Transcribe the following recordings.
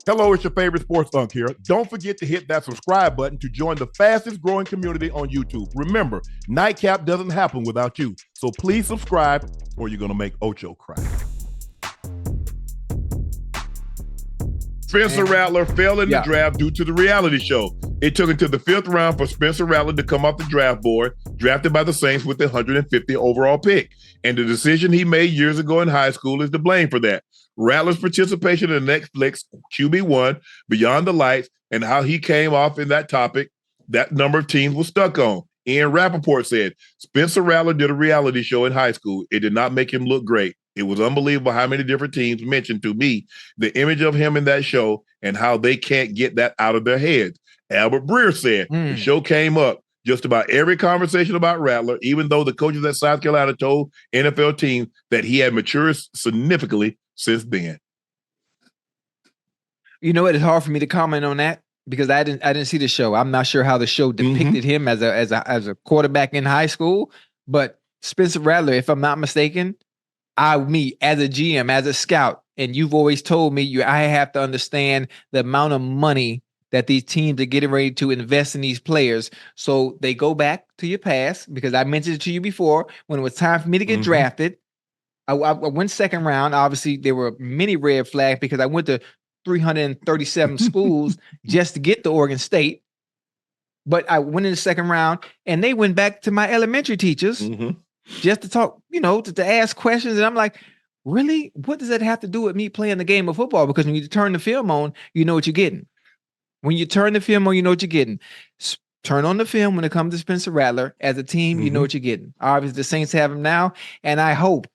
Hello, it's your favorite sports Unc here. Don't forget to hit that subscribe button to join the fastest growing community on YouTube. Remember, Nightcap doesn't happen without you. So please subscribe or you're going to make Ocho cry. Spencer Rattler fell in the draft due to the reality show. It took until the 5th round for Spencer Rattler to come off the draft board, drafted by the Saints with the 150 overall pick. And the decision he made years ago in high school is to blame for that. Rattler's participation in the Netflix QB1, Beyond the Lights, and how he came off in that topic, that number of teams was stuck on. Ian Rappaport said, Spencer Rattler did a reality show in high school. It did not make him look great. It was unbelievable how many different teams mentioned to me the image of him in that show and how they can't get that out of their heads. Albert Breer said the show came up just about every conversation about Rattler, even though the coaches at South Carolina told NFL teams that he had matured significantly since then. You know, it is hard for me to comment on that because I didn't see the show. I'm not sure how the show depicted him as a quarterback in high school, but Spencer Rattler, if I'm not mistaken, me as a GM, as a scout, and you've always told me I have to understand the amount of money that these teams are getting ready to invest in these players. So they go back to your past, because I mentioned it to you before, when it was time for me to get drafted, I went second round. Obviously, there were many red flags because I went to 337 schools just to get to Oregon State. But I went in the second round, and they went back to my elementary teachers just to talk, to ask questions. And I'm like, really? What does that have to do with me playing the game of football? Because when you turn the film on, you know what you're getting. When you turn the film on, you know what you're getting. Turn on the film when it comes to Spencer Rattler. As a team, you know what you're getting. Obviously, the Saints have him now, and I hope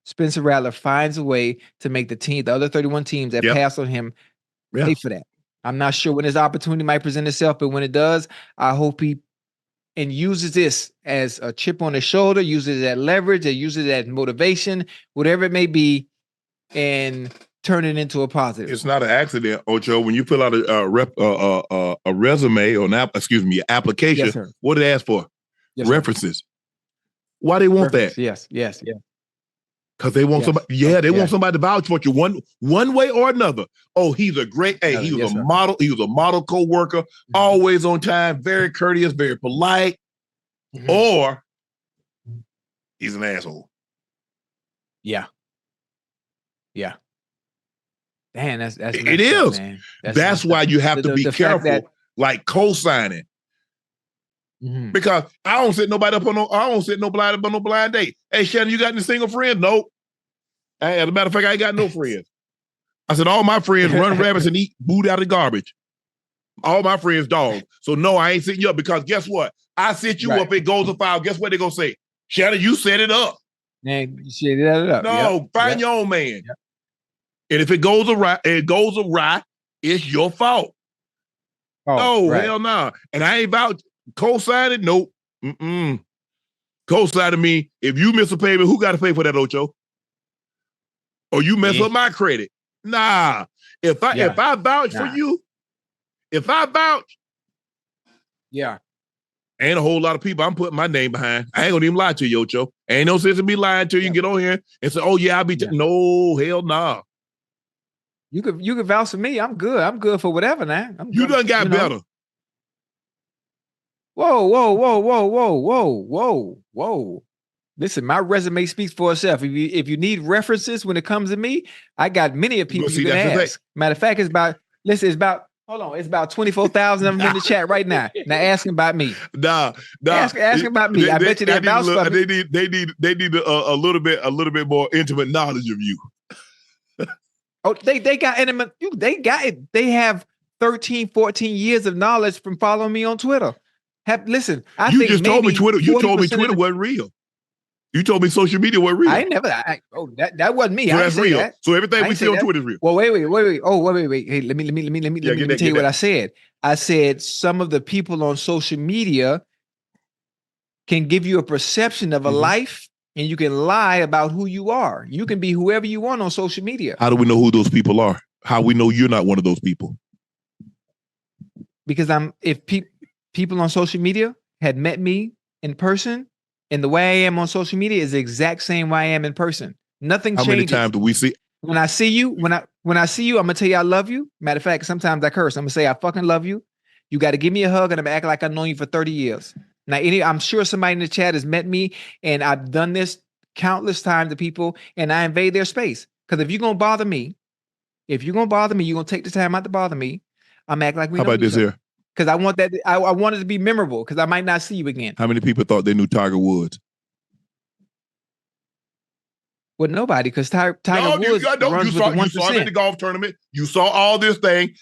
Spencer Rattler finds a way to make the other 31 teams that pass on him pay for that. I'm not sure when his opportunity might present itself, but when it does, I hope he uses this as a chip on his shoulder, uses it as leverage, or uses it as motivation, whatever it may be, and turn it into a positive. It's not an accident, Ocho. When you fill out a resume or an application, what did it ask for? References. Why they want that? Yes. Because they want somebody. They want somebody to vouch for you one way or another. Oh, he's a great. Hey, he was a model. He was a model co-worker, always on time, very courteous, very polite. Or he's an asshole. Yeah. Man, that's it is. Man. That's why you have to be careful, like co-signing. Because I don't sit nobody up on no blind date. Hey, Shannon, you got any single friends? Nope. As a matter of fact, I ain't got no friends. I said all my friends run rabbits and eat food out of garbage. All my friends dogs. So no, I ain't sitting you up, because guess what? I sit you up, it goes a file. Guess what they're gonna say? Shannon, you set it up. Man, you set it up. No, find your own man. And if it goes awry, it's your fault. Hell no. And I ain't about co-signing. Nope. Co-signing me. If you miss a payment, who got to pay for that, Ocho? Or you mess up my credit? Nah. If I vouch for you, ain't a whole lot of people I'm putting my name behind. I ain't gonna even lie to you, Ocho. Ain't no sense in me lying to you and get on here and say, oh yeah, I'll be no, hell nah. You could vouch for me. I'm good. I'm good for whatever now. You done got better. Whoa. Listen, my resume speaks for itself. If you need references when it comes to me, I got many of people you can ask. Matter of fact, it's about 24,000 of them in the chat right now. Now asking about me. Nah. Asking about me. I bet you they vouch for me. They need a little bit more intimate knowledge of you. Oh, they got intimate. They got it. They have 13, 14 years of knowledge from following me on Twitter. Listen, you just told me Twitter. You told me Twitter wasn't real. You told me social media wasn't real. I never. That wasn't me. So that's real. That. So everything we see on Twitter is real. Well, wait. Oh, wait. Hey, let me tell you what I said. I said some of the people on social media can give you a perception of a life, and you can lie about who you are. You can be whoever you want on social media. How do we know who those people are? How we know you're not one of those people? Because people on social media had met me in person, and the way I am on social media is the exact same way I am in person. Nothing changes. How many times do we see? when I see you, when I see you, I'm gonna tell you I love you. Matter of fact, sometimes I curse. I'm gonna say I fucking love you. You got to give me a hug, and I'm gonna act like I've known you for 30 years. Now, I'm sure somebody in the chat has met me, and I've done this countless times to people, and I invade their space. Because if you're gonna bother me, you're gonna take the time out to bother me. I'm act like we How know about each this other. here? Because I want that. I want it to be memorable. Because I might not see you again. How many people thought they knew Tiger Woods? Well, nobody. Because Tiger Woods runs with the 1%. You saw him at the golf tournament. You saw all this thing.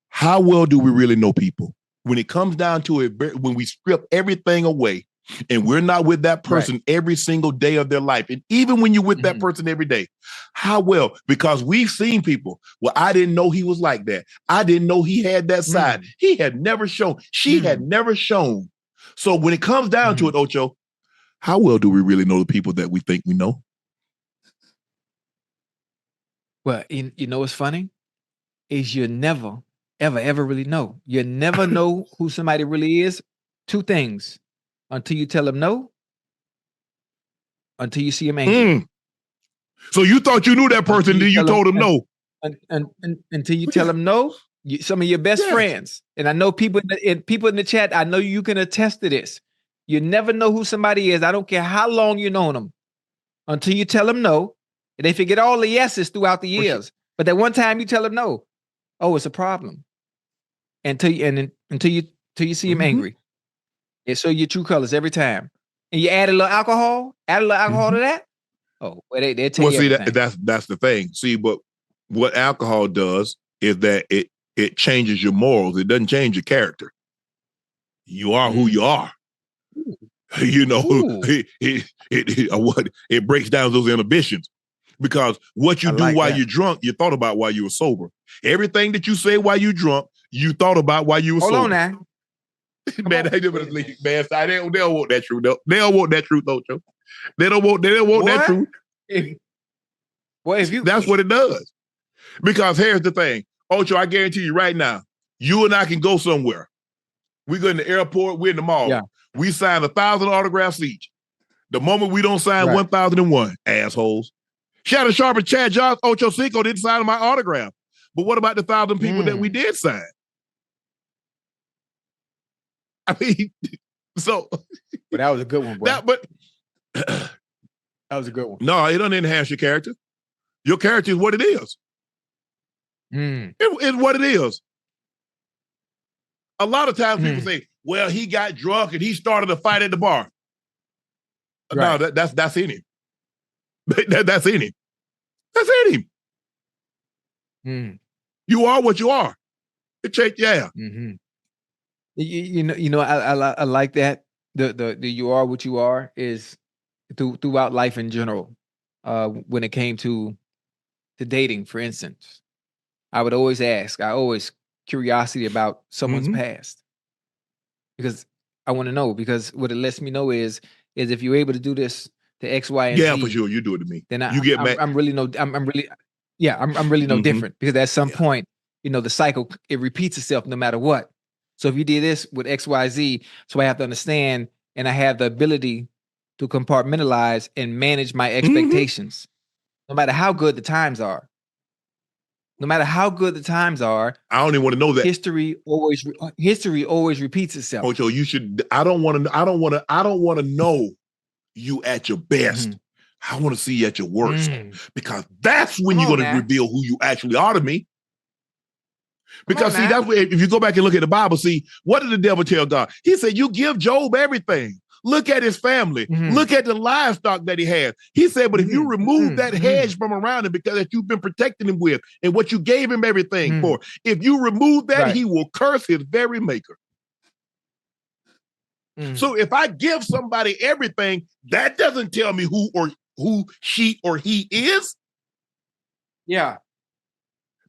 How well do we really know people? When it comes down to it, when we strip everything away and we're not with that person every single day of their life, and even when you're with that person every day, how well? Because we've seen people, well, I didn't know he was like that. I didn't know he had that side. He had never shown. She had never shown. So when it comes down to it, Ocho, how well do we really know the people that we think we know? Well, you know what's funny? Is you never, ever really know. You never know who somebody really is. Two things. Until you tell them no, until you see them angry. So you thought you knew that person, then you told them no. Until you tell them no, some of your best friends, and I know people in the chat, I know you can attest to this. You never know who somebody is. I don't care how long you know them. Until you tell them no, and they forget all the yeses throughout the years. But that one time you tell them no, oh, it's a problem. Until you see them angry. They show your true colors every time. And you add a little alcohol to that. Oh, well, they tell you everything. That's the thing. See, but what alcohol does is that it changes your morals. It doesn't change your character. You are who you are. Ooh. You know, it breaks down those inhibitions. Because what you do while you're drunk, you thought about while you were sober. Everything that you say while you're drunk, you thought about while you were sober. Hold on now. Man, they don't want that truth. They don't want that truth, Ocho. They don't want that truth. That's what it does. Because here's the thing, Ocho, I guarantee you right now, you and I can go somewhere. We go in the airport, we're in the mall. Yeah. We sign 1,000 autographs each. The moment we don't sign 1,001, assholes. Shannon Sharpe and Chad Ochocinco didn't sign my autograph. But what about the 1,000 people that we did sign? I mean, so. But that was a good one, boy. That was a good one. No, it doesn't enhance your character. Your character is what it is. It's what it is. A lot of times people say, well, he got drunk and he started a fight at the bar. Right. No, that's in him. That's in him. That's in him. You are what you are. You know, I like that. The you are what you are is throughout life in general. When it came to dating, for instance, I would always ask. I always curiosity about someone's past because I want to know. Because what it lets me know is if you're able to do this to X, Y, and Z, for sure, you do it to me. Then you get mad. I'm really no different because at some point, you know, the cycle it repeats itself no matter what. So if you did this with X, Y, Z, so I have to understand and I have the ability to compartmentalize and manage my expectations, no matter how good the times are. No matter how good the times are, I don't even want to know that history always repeats itself. Ocho, you should. I don't want to know you at your best. I want to see you at your worst because that's when you're going to reveal who you actually are to me. Because see, that's what, if you go back and look at the Bible, see, what did the devil tell God? He said, you give Job everything. Look at his family. Look at the livestock that he has. He said, but if you remove that hedge from around him because that you've been protecting him with and what you gave him everything for, if you remove that, he will curse his very maker. So if I give somebody everything, that doesn't tell me who she or he is. Yeah.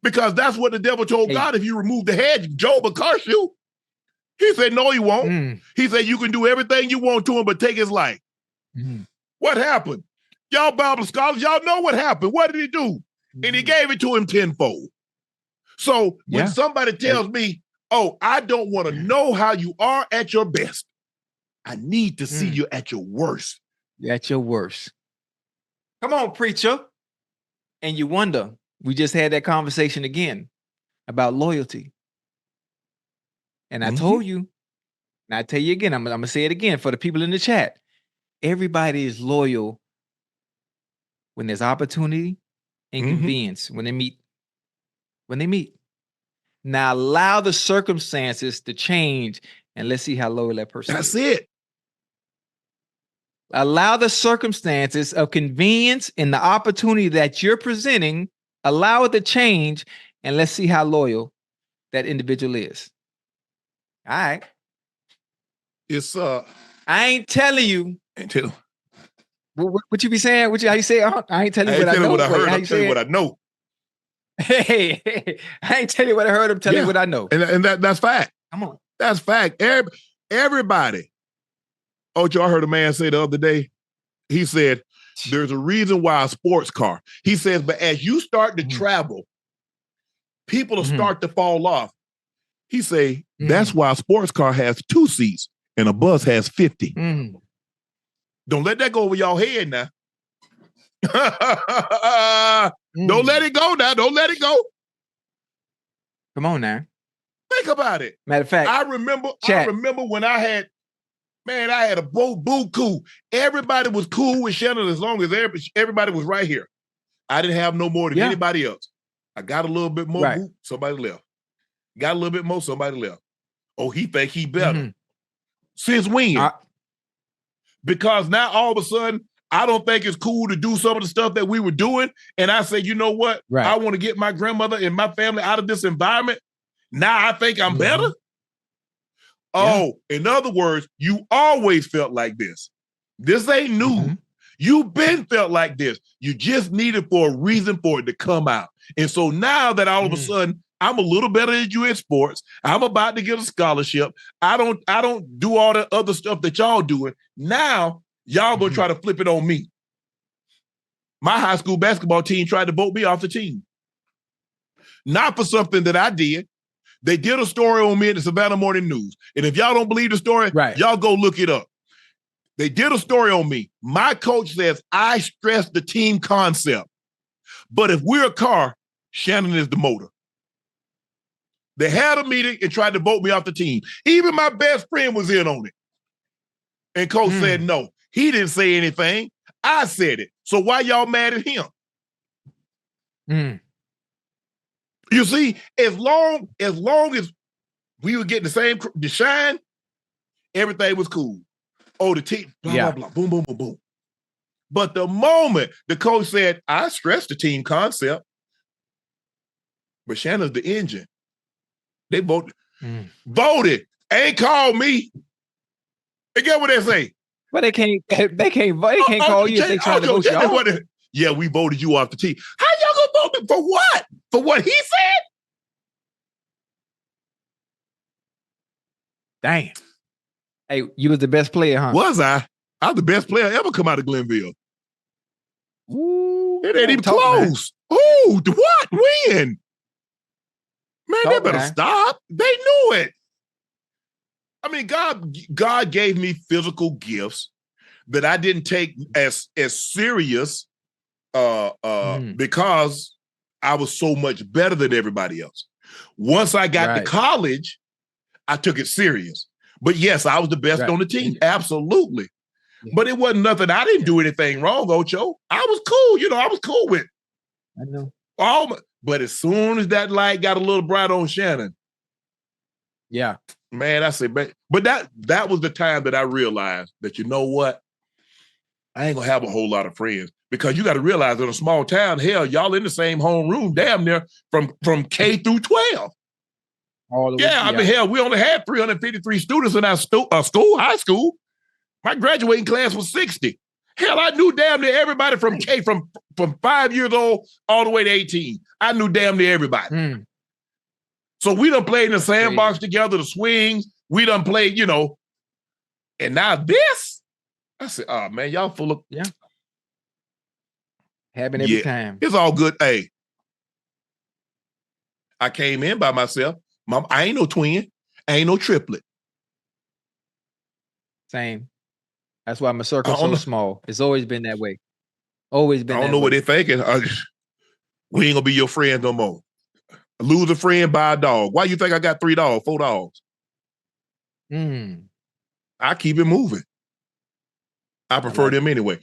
Because that's what the devil told God. If you remove the hedge, Job will curse you. He said, no, he won't. He said, you can do everything you want to him, but take his life. What happened? Y'all Bible scholars, y'all know what happened. What did he do? And he gave it to him tenfold. So when somebody tells me, oh, I don't want to know how you are at your best, I need to see you at your worst. At your worst. Come on, preacher. And you wonder, We just had that conversation again about loyalty. And I told you, and I tell you again, I'm going to say it again for the people in the chat. Everybody is loyal when there's opportunity and convenience, when they meet. Now allow the circumstances to change and let's see how loyal that person is. That's it. Allow the circumstances of convenience and the opportunity that you're presenting, allow it to change, and let's see how loyal that individual is. All right. It's I ain't telling you. Ain't tell. What you be saying? How you say? I ain't telling you what I know. What I heard. I'm telling you what I know. Hey, I ain't telling you what I heard. I'm telling you what I know. And that's fact. Come on. That's fact. Everybody. Ocho, I heard a man say the other day, he said, there's a reason why a sports car. He says, but as you start to travel, people will start to fall off. He say, that's why a sports car has 2 seats and a bus has 50. Don't let that go over y'all head now. Don't let it go now. Don't let it go. Come on now. Think about it. Matter of fact, I remember when I had a boo cool. Everybody was cool with Shannon as long as everybody was right here. I didn't have no more than anybody else. I got a little bit more boo, somebody left. Got a little bit more, somebody left. Oh, he think he better. Since when? Because now all of a sudden, I don't think it's cool to do some of the stuff that we were doing. And I say, you know what? I want to get my grandmother and my family out of this environment. Now I think I'm better. Oh, in other words, you always felt like this. This ain't new. You've been felt like this. You just needed for a reason for it to come out. And so now that all of a sudden I'm a little better than you in sports, I'm about to get a scholarship. I don't do all the other stuff that y'all doing. Now y'all gonna try to flip it on me. My high school basketball team tried to vote me off the team. Not for something that I did. They did a story on me in the Savannah Morning News. And if y'all don't believe the story, y'all go look it up. They did a story on me. My coach says I stress the team concept. But if we're a car, Shannon is the motor. They had a meeting and tried to vote me off the team. Even my best friend was in on it. And coach said no. He didn't say anything. I said it. So why y'all mad at him? You see, as long as we were getting the shine, everything was cool. Oh, the team, blah, blah, blah, boom, boom, boom, boom. But the moment the coach said, I stress the team concept, but Shannon's the engine. They voted, ain't called me. And get what they say? But they can't call you if they trying to vote you off. Yeah, we voted you off the team. How y'all gonna vote me for what? For what he said? Damn. Hey, you was the best player, huh? Was I? I was the best player ever come out of Glenville. Ooh, it ain't even close. Ooh, what? When? Man, they better stop. They knew it. I mean, God gave me physical gifts that I didn't take as serious because I was so much better than everybody else. Once I got to college, I took it serious. But yes, I was the best on the team. Absolutely. Yeah. But it wasn't nothing. I didn't do anything wrong, Ocho. I was cool. You know, I was cool with it. I know. But as soon as that light got a little bright on Shannon, man, I said, but that was the time that I realized that, you know what? I ain't gonna have a whole lot of friends, because you got to realize in a small town, hell, y'all in the same homeroom, damn near from K through 12. I mean, hell, we only had 353 students in our high school. My graduating class was 60. Hell, I knew damn near everybody from K, from 5 years old all the way to 18. I knew damn near everybody. So we done played in the sandbox together, the swings. We done played, and now this, I said, oh man, y'all full of happen every time. It's all good. Hey, I came in by myself. Mom, I ain't no twin. I ain't no triplet. Same. That's why my circle's so small. It's always been that way. Always been. I don't know what they're thinking. We ain't gonna be your friends no more. Lose a friend, buy a dog. Why you think I got 3 dogs, 4 dogs? I keep it moving. I prefer them anyway.